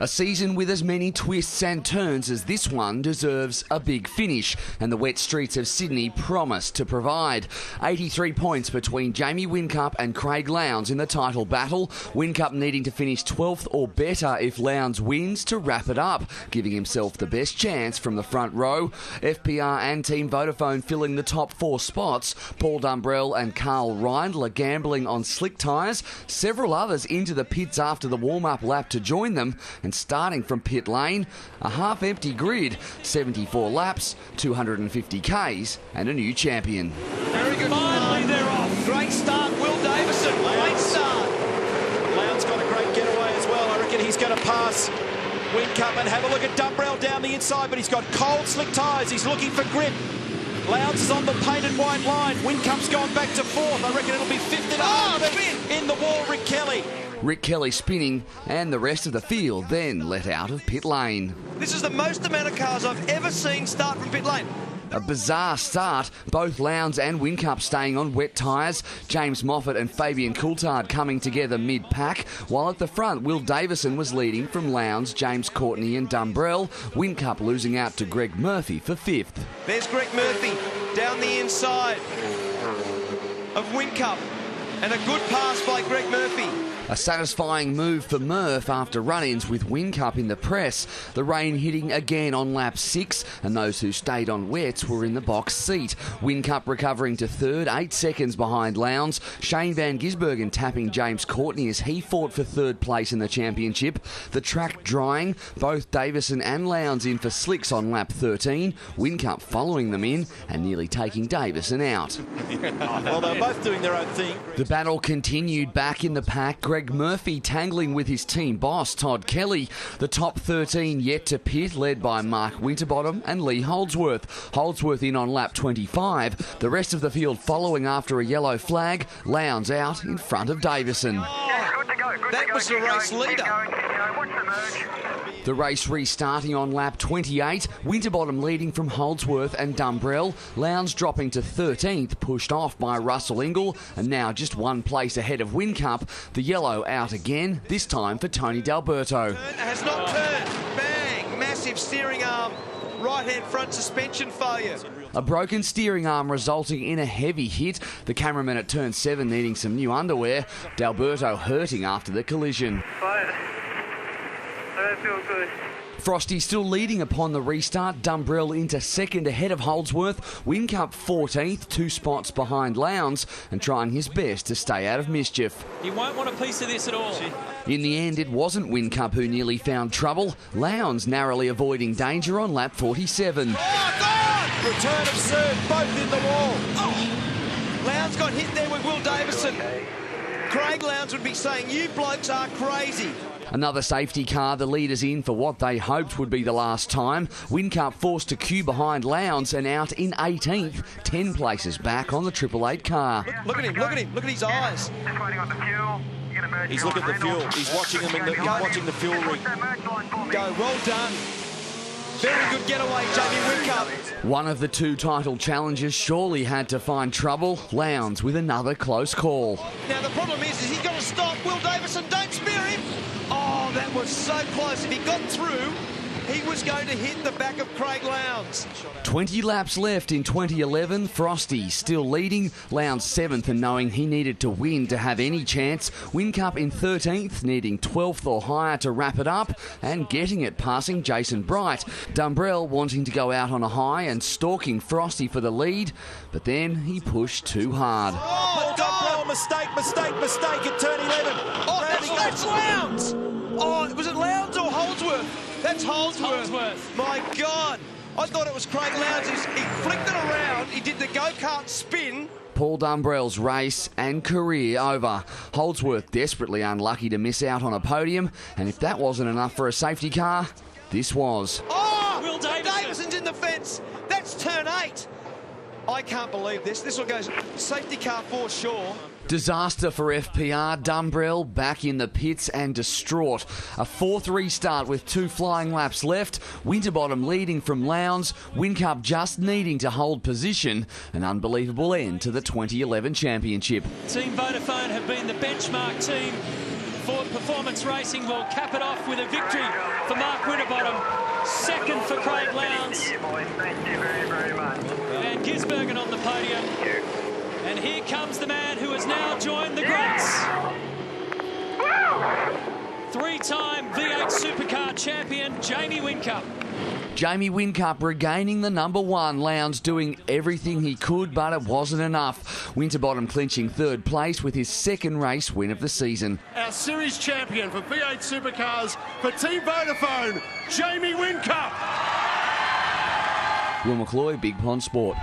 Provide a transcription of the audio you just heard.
A season with as many twists and turns as this one deserves a big finish, and the wet streets of Sydney promise to provide. 83 points between Jamie Whincup and Craig Lowndes in the title battle. Whincup needing to finish 12th or better if Lowndes wins to wrap it up, giving himself the best chance from the front row. FPR and Team Vodafone filling the top 4 spots. Paul Dumbrell and Carl Reindler gambling on slick tyres. Several others into the pits after the warm-up lap to join them, and starting from pit lane, a half-empty grid, 74 laps, 250 Ks, and a new champion. Very good. Finally, they're off. Great start, Will Davison. Great start. Lowndes got a great getaway as well. I reckon he's going to pass Whincup, and have a look at Dumbrell down the inside, but he's got cold, slick tyres. He's looking for grip. Lowndes is on the painted white line. Whincup's gone back to 4th. I reckon it'll be 5th in the wall, Rick Kelly. Rick Kelly spinning, and the rest of the field then let out of pit lane. This is the most amount of cars I've ever seen start from pit lane. A bizarre start, both Lowndes and Whincup staying on wet tyres. James Moffat and Fabian Coulthard coming together mid-pack, while at the front Will Davison was leading from Lowndes, James Courtney and Dumbrell. Whincup losing out to Greg Murphy for 5th. There's Greg Murphy down the inside of Whincup, and a good pass by Greg Murphy. A satisfying move for Murph after run-ins with Whincup in the press. The rain hitting again on lap 6, and those who stayed on wets were in the box seat. Whincup recovering to 3rd, 8 seconds behind Lowndes. Shane Van Gisbergen tapping James Courtney as he fought for 3rd place in the championship. The track drying, both Davison and Lowndes in for slicks on lap 13. Whincup following them in and nearly taking Davison out. Well, they're both doing their own thing. The battle continued back in the pack. Greg Murphy tangling with his team boss, Todd Kelly. The top 13 yet to pit, led by Mark Winterbottom and Lee Holdsworth. Holdsworth in on lap 25. The rest of the field following after a yellow flag. Lowndes out in front of Davison. That was the race leader. The race restarting on lap 28. Winterbottom leading from Holdsworth and Dumbrell. Lowndes dropping to 13th, pushed off by Russell Ingall, and now just 1 place ahead of Whincup. The yellow out again, this time for Tony D'Alberto. Has not turned. Bang! Massive steering arm. Right-hand front suspension failure. A broken steering arm resulting in a heavy hit. The cameraman at turn 7 needing some new underwear. D'Alberto hurting after the collision. I don't feel good. Frosty still leading upon the restart. Dumbrell into 2nd ahead of Holdsworth. Whincup 14th, 2 spots behind Lowndes, and trying his best to stay out of mischief. You won't want a piece of this at all. In the end, it wasn't Whincup who nearly found trouble. Lowndes narrowly avoiding danger on lap 47. Oh, God! Return of serve, both in the wall. Oh. Lowndes got hit there with Will Davison. Craig Lowndes would be saying, you blokes are crazy. Another safety car, the leaders in for what they hoped would be the last time. Whincup forced to queue behind Lowndes and out in 18th, 10 places back on the 888 car. Look at him, look at him, look at his eyes. Just waiting on the fuel. He's looking at the fuel. He's watching him he's watching the fuel ring. Go, well done. Very good getaway, Jamie Whincup. One of the 2 title challengers surely had to find trouble. Lowndes with another close call. Now the problem is he's got to stop. Will Davison, don't spear him. Oh, that was so close. If he got through, he was going to hit the back of Craig Lowndes. 20 laps left in 2011. Frosty still leading. Lowndes 7th and knowing he needed to win to have any chance. Whincup in 13th, needing 12th or higher to wrap it up, and getting it, passing Jason Bright. Dumbrell wanting to go out on a high and stalking Frosty for the lead, but then he pushed too hard. Oh, Dumbrell, mistake at turn 11. Oh, that's Lowndes. Oh, was it Lowndes or Holdsworth? That's Holdsworth. My God. I thought it was Craig Lowndes. He flicked it around. He did the go-kart spin. Paul Dumbrell's race and career over. Holdsworth desperately unlucky to miss out on a podium, and if that wasn't enough for a safety car, this was. Oh, Will Davison's in the fence. That's turn 8. I can't believe this. This will go safety car for sure. Disaster for FPR. Dumbrell back in the pits and distraught. A 4th restart with 2 flying laps left. Winterbottom leading from Lowndes. Whincup just needing to hold position. An unbelievable end to the 2011 championship. Team Vodafone have been the benchmark team Ford Performance Racing will cap it off with a victory for Mark Winterbottom. Second for Craig Lowndes. Thank you very, very much. Van Gisbergen on the podium. And here comes the man who has now joined the greats. Three-time V8 Supercar champion, Jamie Whincup. Jamie Whincup regaining the number one. Lowndes doing everything he could, but it wasn't enough. Winterbottom clinching third place with his second race win of the season. Our series champion for V8 Supercars for Team Vodafone, Jamie Whincup. Will McCloy, Big Pond Sport.